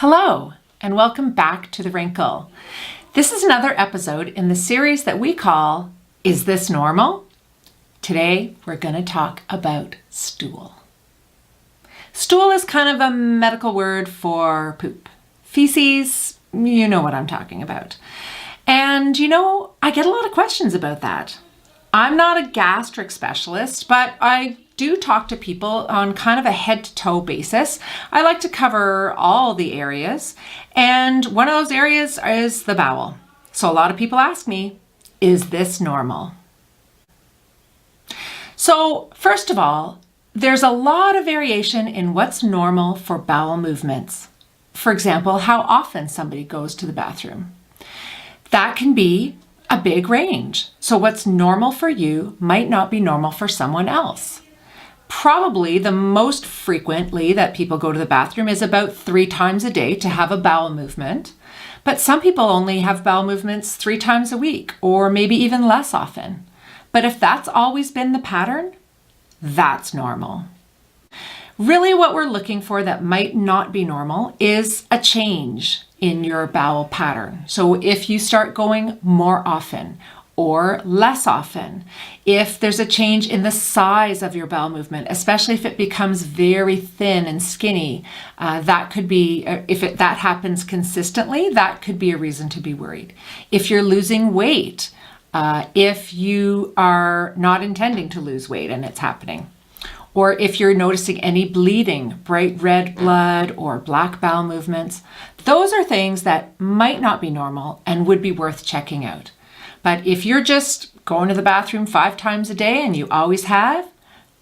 Hello, and welcome back to The Wrinkle. This is another episode in the series that we call, Is This Normal? Today, we're going to talk about stool. Stool is kind of a medical word for poop. Feces, you know what I'm talking about. And I get a lot of questions about that. I'm not a gastric specialist, but I do talk to people on kind of a head-to-toe basis. I like to cover all the areas, and one of those areas is the bowel. So a lot of people ask me, is this normal? So first of all, there's a lot of variation in what's normal for bowel movements. For example, how often somebody goes to the bathroom. That can be a big range. So what's normal for you might not be normal for someone else. Probably the most frequently that people go to the bathroom is about 3 times a day to have a bowel movement. But some people only have bowel movements 3 times a week, or maybe even less often. But if that's always been the pattern, that's normal. Really what we're looking for that might not be normal is a change in your bowel pattern. So if you start going more often or less often, if there's a change in the size of your bowel movement, especially if it becomes very thin and skinny, that could be, that happens consistently, that could be a reason to be worried. If you're losing weight, if you are not intending to lose weight and it's happening, or if you're noticing any bleeding, bright red blood or black bowel movements, those are things that might not be normal and would be worth checking out. But if you're just going to the bathroom 5 times a day and you always have,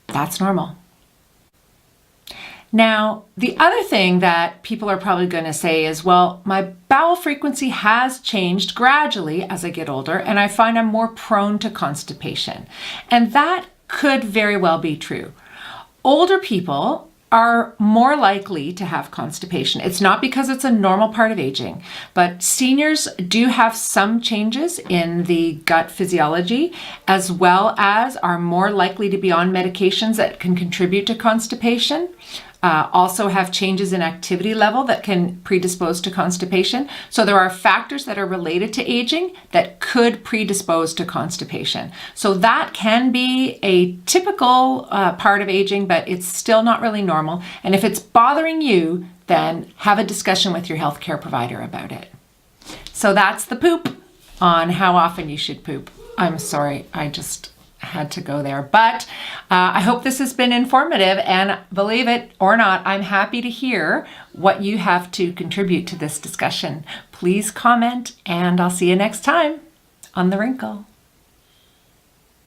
that's normal. Now, the other thing that people are probably going to say is, well, my bowel frequency has changed gradually as I get older, and I find I'm more prone to constipation. And that could very well be true. Older people are more likely to have constipation. It's not because it's a normal part of aging, but seniors do have some changes in the gut physiology, as well as are more likely to be on medications that can contribute to constipation. Also have changes in activity level that can predispose to constipation. So there are factors that are related to aging that could predispose to constipation. So that can be a typical part of aging, but it's still not really normal. And if it's bothering you, then have a discussion with your healthcare provider about it. So that's the poop on how often you should poop. I'm sorry, I just had to go there. But I hope this has been informative, and believe it or not, I'm happy to hear what you have to contribute to this discussion. Please comment, and I'll see you next time on The Wrinkle.